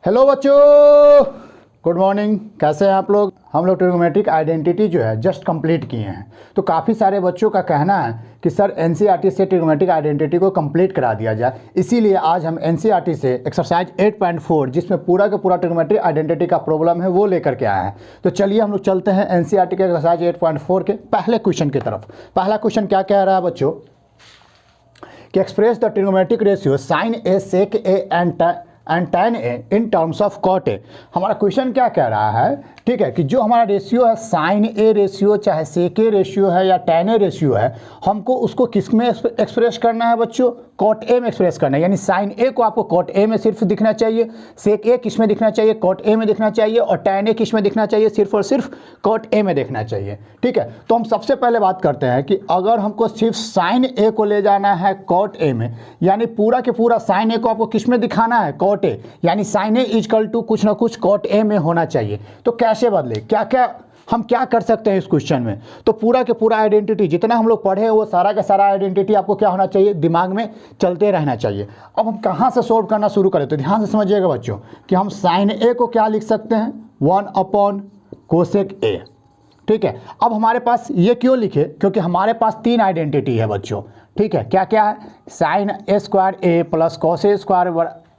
Hello बच्चों, good morning. कैसे हैं आप लोग? हम लोग ट्रिग्नोमेट्रिक आइडेंटिटी जो है जस्ट कंप्लीट किए हैं। तो काफ़ी सारे बच्चों का कहना है कि सर एनसीईआरटी से ट्रिग्नोमेट्रिक आइडेंटिटी को कंप्लीट करा दिया जाए। इसीलिए आज हम एनसीईआरटी से एक्सरसाइज 8.4 जिसमें पूरा का पूरा ट्रिग्नोमेट्रिक आइडेंटिटी का प्रॉब्लम है वो लेकर के आए हैं। तो चलिए हम लोग चलते हैं एनसीईआरटी के एक्सरसाइज 8.4 के पहले क्वेश्चन की तरफ। पहला क्वेश्चन क्या कह रहा है बच्चों कि express the trigonometric ratio sine A sec A and tan A in terms of cot A. हमारा क्वेश्चन क्या कह रहा है, ठीक है, कि जो हमारा रेशियो है साइन ए रेशियो, चाहे सेक ए रेशियो है या tan ए रेशियो है, हमको उसको किस में एक्सप्रेस करना है बच्चों? कॉट ए में एक्सप्रेस करना है। यानी साइन ए को आपको कॉट ए में सिर्फ दिखना चाहिए, सेक ए किस में दिखना चाहिए? कॉट ए में दिखना चाहिए, और tan ए किस में दिखना चाहिए? सिर्फ और सिर्फ कॉट ए में देखना चाहिए। ठीक है, तो हम सबसे पहले बात करते हैं कि अगर हमको सिर्फ साइन ए को ले जाना है कॉट ए में, यानी पूरा के पूरा साइन ए को आपको किस में दिखाना है? कॉट ए, यानी साइन ए इजकल टू कुछ ना कुछ कॉट ए में होना चाहिए। तो कैसे बदले, क्या क्या हम क्या कर सकते हैं इस क्वेश्चन में? तो पूरा के पूरा आइडेंटिटी जितना हम लोग पढ़े वो सारा का सारा आइडेंटिटी आपको क्या होना चाहिए? दिमाग में चलते रहना चाहिए। अब हम कहाँ से सोल्व करना शुरू करें? तो ध्यान से समझिएगा बच्चों कि हम साइन ए को क्या लिख सकते हैं? 1 कोसेक ए। ठीक है, अब हमारे पास ये क्यों लिखे? क्योंकि हमारे पास तीन आइडेंटिटी है बच्चों। ठीक है, क्या क्या है? Sign A square A plus cos A square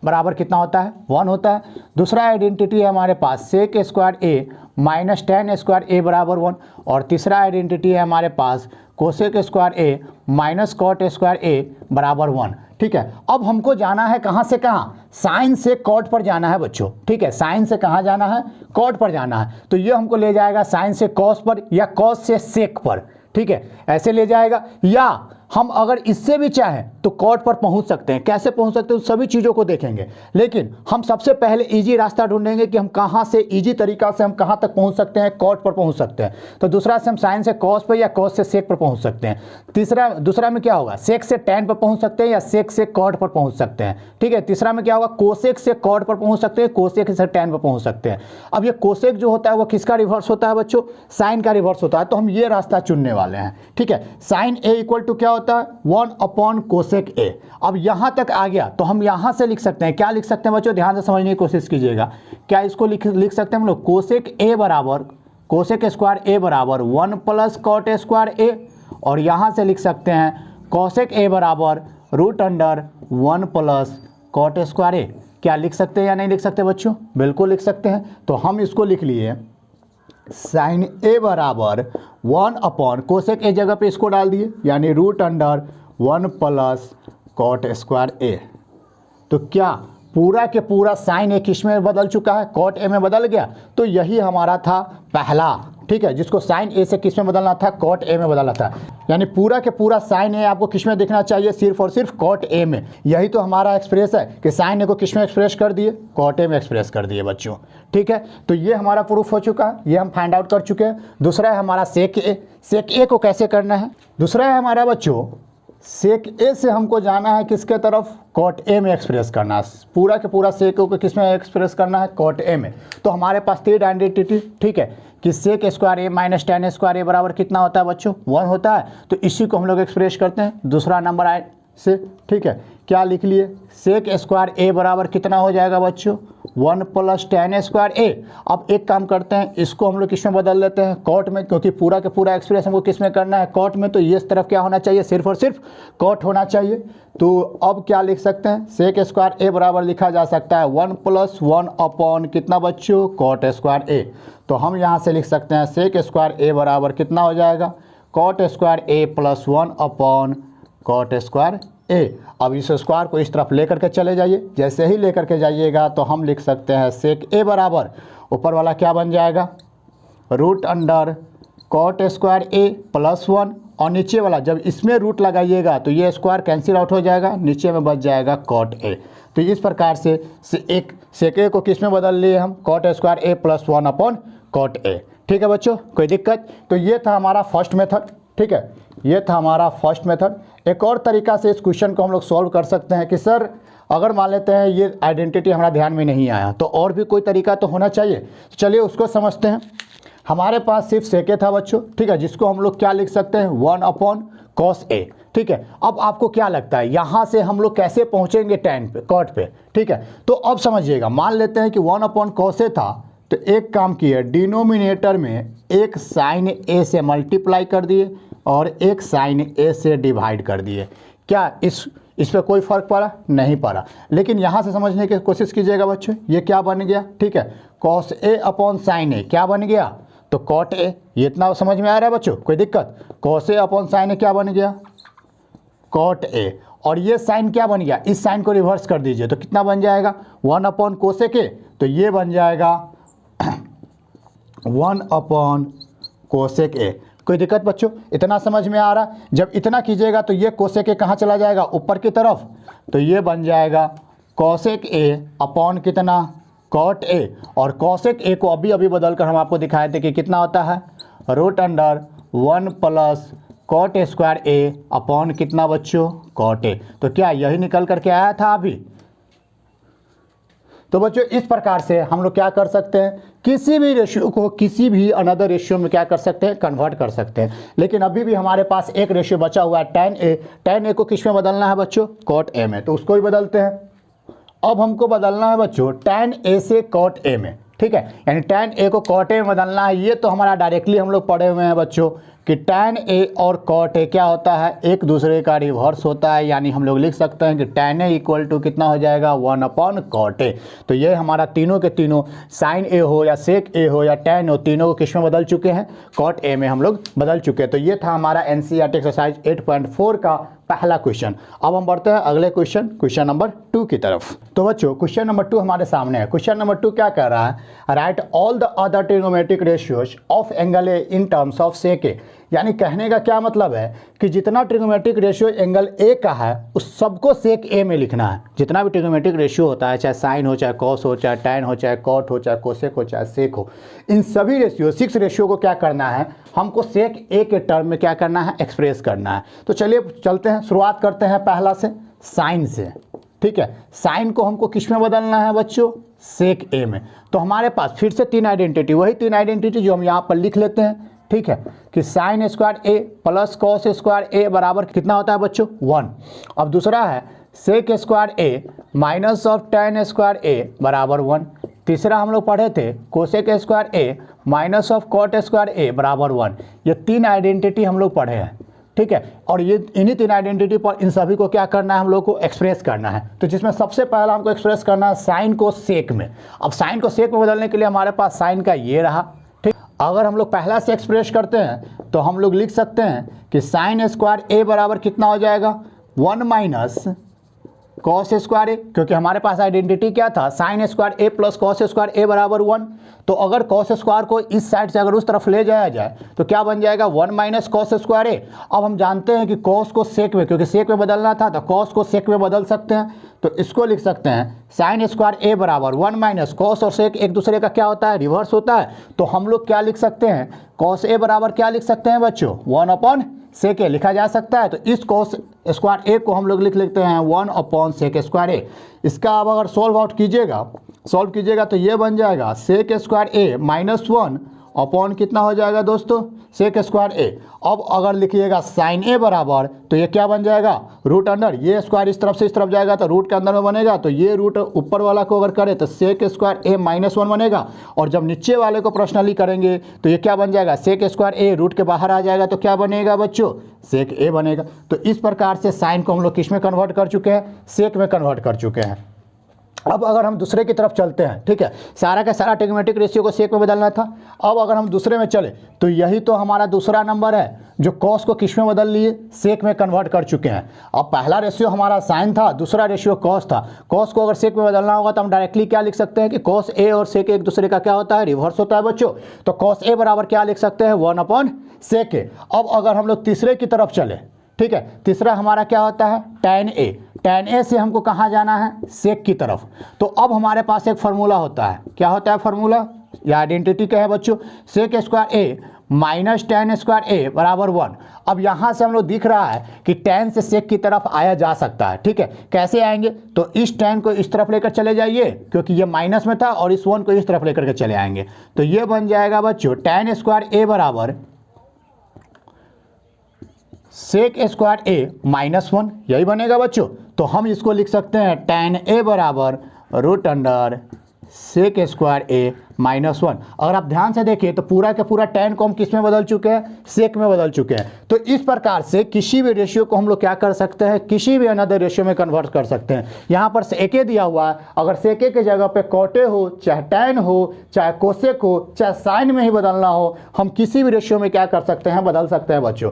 बराबर कितना होता है? 1 होता है। दूसरा आइडेंटिटी है हमारे पास सेक square A minus tan square A बराबर 1। और तीसरा आइडेंटिटी है हमारे पास cosec square A minus cot square A बराबर 1। ठीक है, अब हमको जाना है कहाँ से कहाँ? साइन से कॉट पर जाना है बच्चों। ठीक है, साइन से कहाँ जाना है? कॉट पर जाना है। तो ये हमको ले जाएगा साइन से कॉस पर या कॉस से सेक पर। ठीक है, ऐसे ले जाएगा, या हम अगर इससे भी चाहें तो कॉट पर पहुंच सकते हैं। कैसे पहुंच सकते हैं सभी चीज़ों को देखेंगे, लेकिन हम सबसे पहले इजी रास्ता ढूंढेंगे कि हम कहां से इजी तरीका से हम कहां तक पहुंच सकते हैं? कॉट पर पहुंच सकते हैं। तो दूसरा से हम साइन से कॉस पर या कॉस से सेक पर पहुंच सकते हैं। दूसरा में क्या होगा? सेक से tan पर पहुंच सकते हैं या सेक से कॉट पर पहुंच सकते हैं। ठीक है, तीसरा में क्या होगा? कोसेक से कॉट पर पहुंच सकते हैं, कोसेक से tan पर पहुंच सकते हैं। अब ये कोसेक जो होता है वो किसका रिवर्स होता है बच्चों? साइन का रिवर्स होता है। तो हम ये रास्ता चुनने वाले हैं। ठीक है, साइन ए इक्वल टू क्या होता है? 1 कोसेक ए। अब यहां तक आ गया तो हम यहां से लिख सकते हैं, क्या लिख सकते हैं बच्चों? ध्यान से समझने की कोशिश कीजिएगा। क्या इसको लिख सकते हैं हम लोग? कोसेक ए बराबर कोसेक स्क्वायर ए बराबर 1 प्लस कॉट स्क्वायर ए, और यहां से लिख सकते हैं कोसेक ए बराबर √1 प्लस कॉट स्क्वायर ए। क्या लिख सकते हैं या नहीं लिख सकते बच्चों? बिल्कुल लिख सकते हैं। तो हम इसको लिख लिए साइन ए बराबर 1 कोसेक ए जगह पे इसको डाल दिए, यानी √1 प्लस कॉट स्क्वायर ए। तो क्या पूरा के पूरा साइन ए किस में बदल चुका है? कॉट ए में बदल गया। तो यही हमारा था पहला, ठीक है, जिसको साइन ए से किस में बदलना था? कॉट ए में बदलना था। यानी पूरा के पूरा साइन ए आपको किस में दिखना चाहिए? सिर्फ और सिर्फ कॉट ए में। यही तो हमारा एक्सप्रेस है कि साइन ए को किस में एक्सप्रेस कर दिए? कॉट ए में एक्सप्रेस कर दिए बच्चों। ठीक है, तो ये हमारा प्रूफ हो चुका है, ये हम फाइंड आउट कर चुके हैं। दूसरा है हमारा सेक ए। सेक ए को कैसे करना है? दूसरा है हमारा बच्चों सेक ए से हमको जाना है किसके तरफ? कॉट ए में एक्सप्रेस करना है। पूरा के पूरा सेक ए को किस में एक्सप्रेस करना है? कॉट ए में। तो हमारे पास तीन आइडेंटिटी, ठीक है, कि सेक square A minus tan square A बराबर कितना होता है बच्चों? 1 होता है। तो इसी को हम लोग एक्सप्रेस करते हैं दूसरा नंबर आए से। ठीक है, क्या लिख लिए? सेक स्क्वायर ए बराबर कितना हो जाएगा बच्चों? 1 प्लस tan स्क्वायर ए। अब एक काम करते हैं, इसको हम लोग किस में बदल लेते हैं? कॉट में, क्योंकि पूरा के पूरा एक्सप्रेस हमको किस में करना है? कॉट में। तो ये इस तरफ क्या होना चाहिए? सिर्फ और सिर्फ कॉट होना चाहिए। तो अब क्या लिख सकते हैं? सेक स्क्वायर ए बराबर लिखा जा सकता है 1 + 1 कितना बच्चों? कॉट स्क्वायर ए। तो हम यहाँ से लिख सकते हैं सेक स्क्वायर ए बराबर कितना हो जाएगा? Cot square A plus 1 cot square ए। अब इस स्क्वायर को इस तरफ लेकर के चले जाइए। जैसे ही लेकर के जाइएगा तो हम लिख सकते हैं सेक ए बराबर ऊपर वाला क्या बन जाएगा? √ कॉट स्क्वायर ए प्लस 1, और नीचे वाला जब इसमें रूट लगाइएगा तो ये स्क्वायर कैंसिल आउट हो जाएगा, नीचे में बच जाएगा कॉट ए। तो इस प्रकार से सेक ए को किस में बदल लिए हम? Cot square A plus 1 cot A. ठीक है बच्चों, कोई दिक्कत? तो ये था हमारा फर्स्ट मेथड। ठीक है, ये था हमारा फर्स्ट मेथड। एक और तरीका से इस क्वेश्चन को हम लोग सॉल्व कर सकते हैं कि सर अगर मान लेते हैं ये आइडेंटिटी हमारा ध्यान में नहीं आया तो और भी कोई तरीका तो होना चाहिए। तो चलिए उसको समझते हैं। हमारे पास सिर्फ सेक ए था बच्चों, ठीक है, जिसको हम लोग क्या लिख सकते हैं? 1 कॉस ए। ठीक है। अब आपको क्या लगता है यहाँ से हम लोग कैसे पहुँचेंगे tan पे, cot पे, ठीक है। तो अब समझिएगा, मान लेते हैं कि 1/cos A था, तो एक काम किया, डिनोमिनेटर में एक साइन A से मल्टीप्लाई कर दिए और एक साइन A से डिवाइड कर दिए। क्या इस पे कोई फ़र्क पड़ा? नहीं पड़ा। लेकिन यहाँ से समझने की कोशिश कीजिएगा बच्चों, ये क्या बन गया, ठीक है, cos A upon sine A क्या बन गया, तो cot A। ये इतना समझ में आ रहा है बच्चों, कोई दिक्कत? cos A upon sine A क्या बन गया, cot A। और ये साइन क्या बन गया, इस साइन को रिवर्स कर दीजिए तो कितना बन जाएगा, 1/cos A, तो ये बन जाएगा 1/cos A। कोई दिक्कत बच्चों? इतना समझ में आ रहा? जब इतना कीजिएगा तो ये cos A कहाँ चला जाएगा, ऊपर की तरफ, तो ये बन जाएगा cos A अपॉन कितना, cot A। और cos A को अभी बदल कर हम आपको दिखाए थे कि कितना होता है, √1 plus cot square A upon कितना बच्चों, cot A। तो क्या यही निकल करके आया था अभी? तो बच्चों इस प्रकार से हम लोग क्या कर सकते हैं, किसी भी रेशियो को किसी भी अनदर रेशियो में क्या कर सकते हैं, कन्वर्ट कर सकते हैं। लेकिन अभी भी हमारे पास एक रेशियो बचा हुआ है tan A। tan A को किस में बदलना है बच्चों, cot A में, तो उसको ही बदलते हैं। अब हमको बदलना है बच्चों tan A से cot A में, ठीक है, यानी tan A को cot A में बदलना है। ये तो हमारा डायरेक्टली हम लोग पढ़े हुए हैं बच्चों कि tan A और cot A क्या होता है, एक दूसरे का रिवर्स होता है। यानी हम लोग लिख सकते हैं कि tan A इक्वल टू कितना हो जाएगा, 1/cot A। तो ये हमारा तीनों के तीनों sin A हो या sec A हो या tan हो, तीनों को किस में बदल चुके हैं, cot A में हम लोग बदल चुके हैं। तो ये था हमारा NCERT एक्सरसाइज 8.4 का पहला क्वेश्चन। अब हम बढ़ते हैं अगले क्वेश्चन नंबर 2 की तरफ। तो बच्चों क्वेश्चन नंबर 2 हमारे सामने है। क्वेश्चन नंबर 2 क्या कह रहा है, right all the other trigonometric ratios of angle A in terms of sec A. यानी कहने का क्या मतलब है कि जितना ट्रिग्नोमेट्रिक रेशियो एंगल ए का है उस सबको सेक ए में लिखना है। जितना भी ट्रिग्नोमेट्रिक रेशियो होता है, चाहे साइन हो, चाहे कॉस हो, चाहे टैन हो, चाहे कॉट हो, चाहे कोसेक हो, चाहे सेक हो, इन सभी रेशियो 6 रेशियो को क्या करना है, हमको सेक ए के टर्म में क्या करना है, एक्सप्रेस करना है। तो चलिए चलते हैं, शुरुआत करते हैं पहला से, साइन से, ठीक है। साइन को हमको किस में बदलना है बच्चों, सेक ए में। तो हमारे पास फिर से 3 आइडेंटिटी, वही 3 आइडेंटिटी जो हम यहाँ पर लिख लेते हैं, ठीक है, कि sine square A plus cos square A बराबर कितना होता है बच्चों, 1। अब दूसरा है sec square A minus of tan square A बराबर 1। तीसरा हम लोग पढ़े थे cosec square A minus of cot square A बराबर 1। ये 3 आइडेंटिटी हम लोग पढ़े हैं, ठीक है। और ये इन्हीं 3 आइडेंटिटी पर इन सभी को क्या करना है, हम लोग को एक्सप्रेस करना है। तो जिसमें सबसे पहला हमको एक्सप्रेस करना है साइन को सेक में। अब साइन को सेक में बदलने के लिए हमारे पास साइन का ये रहा, ठीक। अगर हम लोग पहला से एक्सप्रेस करते हैं तो हम लोग लिख सकते हैं कि साइन स्क्वायर ए बराबर कितना हो जाएगा, 1 माइनस कॉस स्क्वायर ए, क्योंकि हमारे पास आइडेंटिटी क्या था, sign square A plus cos square A बराबर 1। तो अगर कॉस स्क्वायर को इस साइड से अगर उस तरफ ले जाया जाए तो क्या बन जाएगा, 1 माइनस कॉस स्क्वायर ए। अब हम जानते हैं कि कॉस को सेक में, क्योंकि सेक में बदलना था तो कॉस को सेक में बदल सकते हैं। तो इसको लिख सकते हैं साइन स्क्वायर ए बराबर 1 माइनस कॉस और सेक एक दूसरे का क्या होता है, रिवर्स होता है। तो हम लोग क्या लिख सकते हैं, कॉस ए बराबर क्या लिख सकते हैं बच्चों, 1 अपॉन सेक ए लिखा जा सकता है। तो इस कॉस स्क्वायर ए को हम लोग लिख लेते हैं 1 अपॉन सेक स्क्वायर ए। इसका अब अगर सॉल्व आउट कीजिएगा तो ये बन जाएगा सेक स्क्वायर ए माइनस 1 अपॉन कितना हो जाएगा दोस्तों, सेक स्क्वायर ए। अब अगर लिखिएगा साइन ए बराबर, तो ये क्या बन जाएगा, रूट अंडर, ये स्क्वायर इस तरफ से इस तरफ जाएगा तो रूट के अंदर में बनेगा, तो ये रूट ऊपर वाला को अगर करें तो सेक स्क्वायर ए माइनस 1 बनेगा। और जब नीचे वाले को पर्सनली करेंगे तो ये क्या बन जाएगा, सेक स्क्वायर ए रूट के बाहर आ जाएगा तो क्या बनेगा बच्चों, सेक ए बनेगा। तो इस प्रकार से साइन को हम लोग किस में कन्वर्ट कर चुके हैं, सेक में कन्वर्ट कर चुके हैं। अब अगर हम दूसरे की तरफ चलते हैं, ठीक है, सारा का सारा ट्रिग्नोमेट्रिक रेशियो को सेक में बदलना था। अब अगर हम दूसरे में चले तो यही तो हमारा दूसरा नंबर है जो कॉस को किस में बदल लिए, सेक में कन्वर्ट कर चुके हैं। अब पहला रेशियो हमारा साइन था, दूसरा रेशियो कॉस था। कॉस को अगर सेक में बदलना होगा तो हम डायरेक्टली क्या लिख सकते हैं कि कॉस ए और सेक एक दूसरे का क्या होता है, रिवर्स होता है बच्चों। तो कॉस ए बराबर क्या लिख सकते हैं, 1 अपॉन सेक ए। अब अगर हम लोग तीसरे की तरफ चले, ठीक है, तीसरा हमारा क्या होता है, टैन ए। टैन ए से हमको कहाँ जाना है, सेक की तरफ। तो अब हमारे पास एक फार्मूला होता है, क्या होता है फार्मूला, या आइडेंटिटी क्या है बच्चों, सेक square A minus tan square A बराबर 1। अब यहाँ से हम लोग दिख रहा है कि टैन से सेक की तरफ आया जा सकता है, ठीक है। कैसे आएंगे, तो इस टैन को इस तरफ लेकर चले जाइए क्योंकि ये माइनस में था, और इस 1 को इस तरफ लेकर के चले आएंगे। तो ये बन जाएगा बच्चों टैन स्क्वायर ए बराबर सेक स्क्वायर ए -1, यही बनेगा बच्चों। तो हम इसको लिख सकते हैं tan a बराबर रूट अंडर सेक स्क्वायर ए -1। अगर आप ध्यान से देखिए तो पूरा का पूरा tan को हम किस में बदल चुके हैं, सेक में बदल चुके हैं। तो इस प्रकार से किसी भी रेशियो को हम लोग क्या कर सकते हैं, किसी भी अनदर रेशियो में कन्वर्ट कर सकते हैं। यहाँ पर सेके दिया हुआ है, अगर सेके के जगह पे कोटे हो, चाहे tan हो, चाहे कोसेक हो, चाहे साइन में ही बदलना हो, हम किसी भी रेशियो में क्या कर सकते हैं, बदल सकते हैं बच्चों।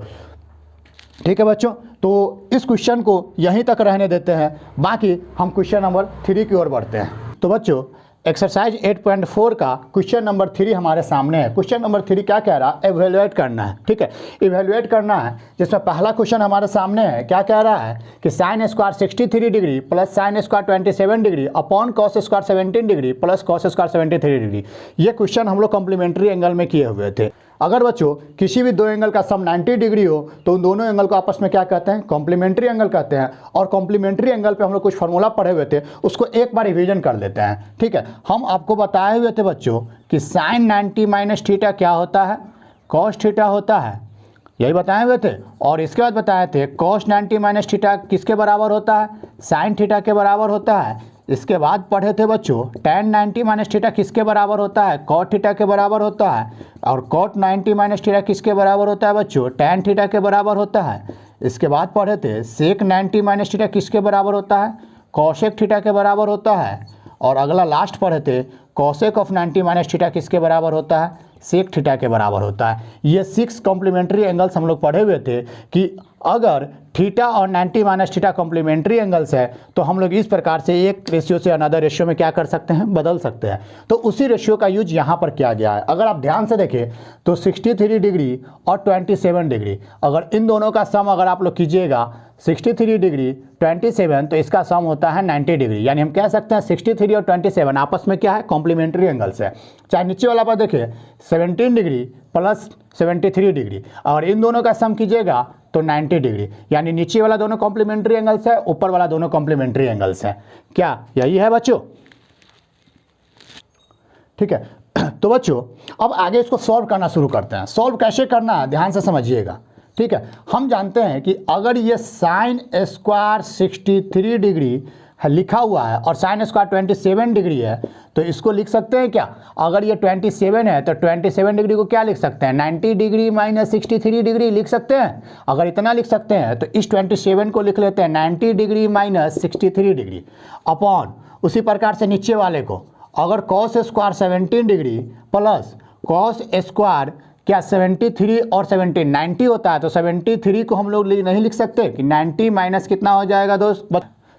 ठीक है बच्चों, तो इस क्वेश्चन को यहीं तक रहने देते हैं, बाकी हम क्वेश्चन नंबर 3 की ओर बढ़ते हैं। तो बच्चों एक्सरसाइज 8.4 का क्वेश्चन नंबर 3 हमारे सामने है। क्वेश्चन नंबर 3 क्या कह रहा है, एवेलुएट करना है। ठीक है, इवेलुएट करना है, जिसमें पहला क्वेश्चन हमारे सामने है। क्या कह रहा है कि sine square 63 degree plus sine square 27 degree upon cos square 17 degree plus cos square 73 degree. ये क्वेश्चन हम लोग कॉम्प्लीमेंट्री एंगल में किए हुए थे। अगर बच्चों किसी भी दो एंगल का सम 90 डिग्री हो तो उन दोनों एंगल को आपस में क्या कहते हैं, कॉम्प्लीमेंट्री एंगल कहते हैं। और कॉम्प्लीमेंट्री एंगल पे हम लोग कुछ फार्मूला पढ़े हुए थे, उसको एक बार रिवीजन कर लेते हैं। ठीक है, हम आपको बताए हुए थे बच्चों कि साइन 90 माइनस थीटा क्या होता है, कॉस थीटा होता है, यही बताए हुए थे। और इसके बाद बताए थे कॉस 90 माइनस थीटा किसके बराबर होता है, साइन थीटा के बराबर होता है। इसके बाद पढ़े थे बच्चों tan 90 माइनस थीटा किसके बराबर होता है, कॉट थीटा के बराबर होता है। और कॉट 90 माइनस थीटा किसके बराबर होता है बच्चों, tan थीटा के बराबर होता है। इसके बाद पढ़े थे सेक 90 माइनस थीटा किसके बराबर होता है, कॉसेक थीटा के बराबर होता है। और अगला लास्ट पढ़े थे कॉसेक ऑफ 90 माइनस थीटा किसके बराबर होता है, सेक थीटा के बराबर होता है। ये 6 कॉम्प्लीमेंट्री एंगल्स हम लोग पढ़े हुए थे कि अगर थीटा और 90 माइनस थीटा कॉम्प्लीमेंट्री एंगल्स है तो हम लोग इस प्रकार से एक रेशियो से अनदर रेशियो में क्या कर सकते हैं, बदल सकते हैं। तो उसी रेशियो का यूज यहाँ पर किया गया है। अगर आप ध्यान से देखें तो 63 डिग्री और 27 डिग्री, अगर इन दोनों का सम अगर आप लोग कीजिएगा 63 डिग्री 27, तो इसका सम होता है 90 डिग्री। यानी हम कह सकते हैं 63 और 27 आपस में क्या है, कॉम्प्लीमेंट्री एंगल्स है। चाहे नीचे वाला पर देखिए 17 डिग्री प्लस 73 डिग्री, और इन दोनों का सम कीजिएगा तो 90 डिग्री। यानी नीचे वाला दोनों कॉम्प्लीमेंट्री एंगल्स है, ऊपर वाला दोनों कॉम्प्लीमेंट्री एंगल्स है। क्या यही है बच्चों? ठीक है, तो बच्चों अब आगे इसको सॉल्व करना शुरू करते हैं। सॉल्व कैसे करना है ध्यान से समझिएगा। ठीक है, हम जानते हैं कि अगर ये साइन स्क्वायर 63 डिग्री लिखा हुआ है और साइन स्क्वायर 27 डिग्री है, तो इसको लिख सकते हैं क्या, अगर ये 27 है तो 27 डिग्री को क्या लिख सकते हैं, 90 डिग्री माइनस 63 डिग्री लिख सकते हैं। अगर इतना लिख सकते हैं तो इस 27 को लिख लेते हैं 90 डिग्री माइनस 63 डिग्री अपॉन उसी प्रकार से नीचे वाले को अगर cos square 17 degree plus cos square क्या 73 और 17 90 होता है, तो 73 को हम लोग नहीं लिख सकते कि 90 माइनस कितना हो जाएगा दोस्त,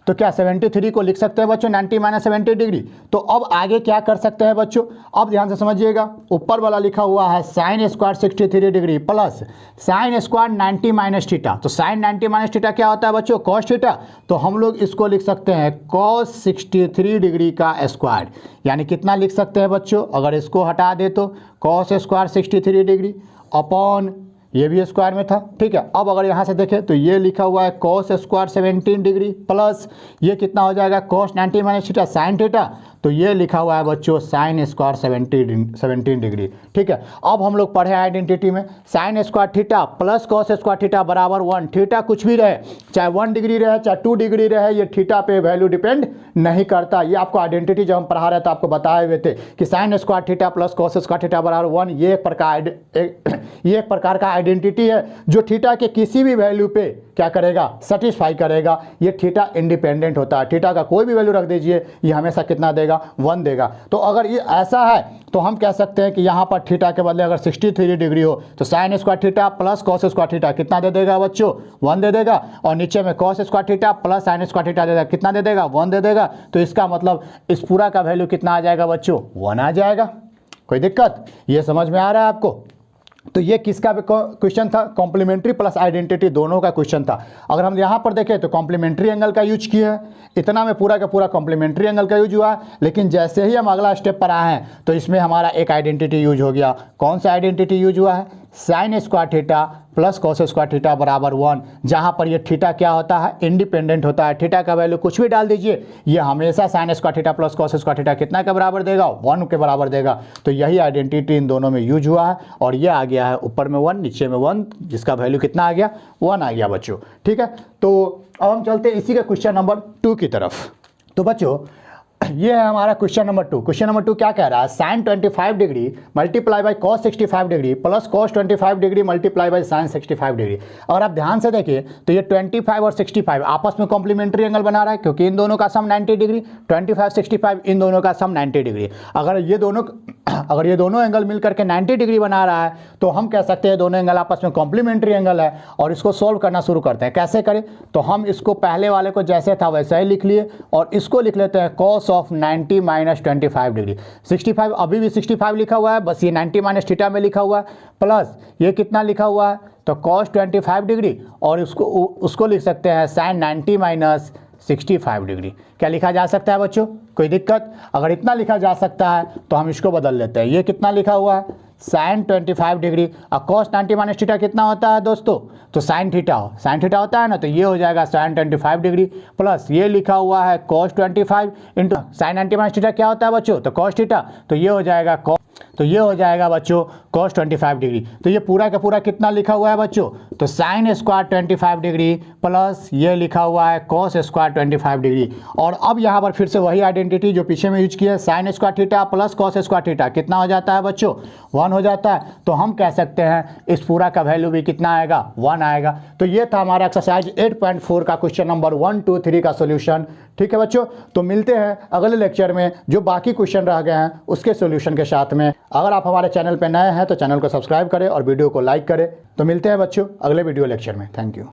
तो क्या 73 को लिख सकते हैं बच्चों 90 माइनस 70 डिग्री। तो अब आगे क्या कर सकते हैं बच्चों, अब ध्यान से समझिएगा। ऊपर वाला लिखा हुआ है sine square 63 degree plus sine square 90 minus theta, तो साइन 90 माइनस थीटा क्या होता है बच्चों, कॉस थीटा। तो हम लोग इसको लिख सकते हैं कॉस 63 डिग्री का स्क्वायर। यानी कितना लिख सकते हैं बच्चों, अगर इसको हटा दे तो कॉस स्क्वायर 63 डिग्री अपॉन ये भी स्क्वायर में था। ठीक है, अब अगर यहाँ से देखें तो ये लिखा हुआ है कॉस स्क्वायर 17 डिग्री प्लस ये कितना हो जाएगा cos 90 minus theta sine theta, तो ये लिखा हुआ है बच्चों साइन स्क्वायर 17 डिग्री। ठीक है, अब हम लोग पढ़े आइडेंटिटी में sign square theta plus cos square theta बराबर 1। थीटा कुछ भी रहे, चाहे 1 डिग्री रहे चाहे 2 डिग्री रहे, ये थीटा पे वैल्यू डिपेंड नहीं करता। ये आपको आइडेंटिटी जब हम पढ़ा रहे थे आपको बताए हुए थे कि sine square theta plus cos square theta बराबर 1, ये एक प्रकार का आइडेंटिटी है जो थीटा के किसी भी वैल्यू पे क्या करेगा, सेटिस्फाई करेगा। ये थीटा इंडिपेंडेंट होता है, थीटा का कोई भी वैल्यू रख दीजिए ये हमेशा कितना देगा, 1 देगा। तो अगर ये ऐसा है तो हम कह सकते हैं कि यहाँ पर थीटा के बदले अगर 63 डिग्री हो तो sign square theta plus cos square theta कितना दे देगा बच्चों, 1 दे देगा। और नीचे में cos square theta plus sine square theta दे देगा, कितना दे देगा, 1 दे देगा। तो इसका मतलब इस पूरा का वैल्यू कितना आ जाएगा बच्चों, 1 आ जाएगा। कोई दिक्कत, ये समझ में आ रहा है आपको? तो ये किसका क्वेश्चन था, कॉम्प्लीमेंट्री प्लस आइडेंटिटी दोनों का क्वेश्चन था। अगर हम यहाँ पर देखें तो कॉम्प्लीमेंट्री एंगल का यूज किए हैं, इतना में पूरा का पूरा कॉम्प्लीमेंट्री एंगल का यूज हुआ। लेकिन जैसे ही हम अगला स्टेप पर आए हैं तो इसमें हमारा एक आइडेंटिटी यूज हो गया। कौन सा आइडेंटिटी यूज हुआ है, sign square theta plus cos square theta बराबर 1, जहाँ पर ये थीटा क्या होता है, इंडिपेंडेंट होता है। थीटा का वैल्यू कुछ भी डाल दीजिए, ये हमेशा sign square theta plus cos square theta कितना के बराबर देगा, 1 के बराबर देगा। तो यही आइडेंटिटी इन दोनों में यूज हुआ है और ये आ गया है ऊपर में 1 नीचे में 1, जिसका वैल्यू कितना आ गया, 1 आ गया बच्चों। ठीक है, तो अब हम चलते हैं इसी के क्वेश्चन नंबर 2 की तरफ। तो बच्चों ये है हमारा क्वेश्चन नंबर 2। क्वेश्चन नंबर 2 क्या कह रहा है, sine 25 degree multiply by cos 65 degree plus cos 25 degree multiply by sine 65 degree. अगर आप ध्यान से देखिए तो ये 25 और 65 आपस में कॉम्प्लीमेंट्री एंगल बना रहा है, क्योंकि इन दोनों का सम 90 डिग्री, 25 65 इन दोनों का सम 90 डिग्री। अगर ये दोनों एंगल मिल करके 90 डिग्री बना रहा है तो हम कह सकते हैं दोनों एंगल आपस में कॉम्प्लीमेंट्री एंगल है। और इसको सॉल्व करना शुरू करते हैं। कैसे करें, तो हम इसको पहले वाले को जैसे था वैसा ही लिख लिए और इसको लिख लेते हैं कॉस ऑफ 90 माइनस 25 डिग्री। 65 अभी भी 65 लिखा हुआ है, बस ये 90 माइनस थीटा में लिखा हुआ है, प्लस ये कितना लिखा हुआ है, तो कॉस 25 डिग्री और उसको लिख सकते हैं साइन 90 माइनस 65 डिग्री। क्या लिखा जा सकता है बच्चों, कोई दिक्कत? अगर इतना लिखा जा सकता है तो हम इसको बदल लेते हैं। ये कितना लिखा हुआ है, साइन 25 डिग्री और कॉस 90 माइनस थीटा कितना होता है दोस्तों, तो साइन थीटा होता है ना, तो ये हो जाएगा साइन 25 डिग्री प्लस ये लिखा हुआ है cos 25 into sine 90 minus theta क्या होता है बच्चों, तो कॉस थीटा, तो ये हो जाएगा बच्चों कॉस 25 डिग्री। तो ये पूरा का पूरा कितना लिखा हुआ है बच्चों, तो साइन स्क्वायर 25 डिग्री प्लस ये लिखा हुआ है कॉस स्क्वायर 25 डिग्री। और अब यहाँ पर फिर से वही आइडेंटिटी जो पीछे में यूज किया है, sign square theta plus cos square theta कितना हो जाता है बच्चों, 1 हो जाता है। तो हम कह सकते हैं इस पूरा का वैल्यू भी कितना आएगा, 1 आएगा। तो ये था हमारा एक्सरसाइज 8.4 का क्वेश्चन नंबर 1, 2, 3 का सोल्यूशन। ठीक है बच्चों, तो मिलते हैं अगले लेक्चर में जो बाकी क्वेश्चन रह गए हैं उसके सोल्यूशन के साथ में। अगर आप हमारे चैनल पर नए हैं तो चैनल को सब्सक्राइब करें और वीडियो को लाइक करें। तो मिलते हैं बच्चों अगले वीडियो लेक्चर में। Thank you.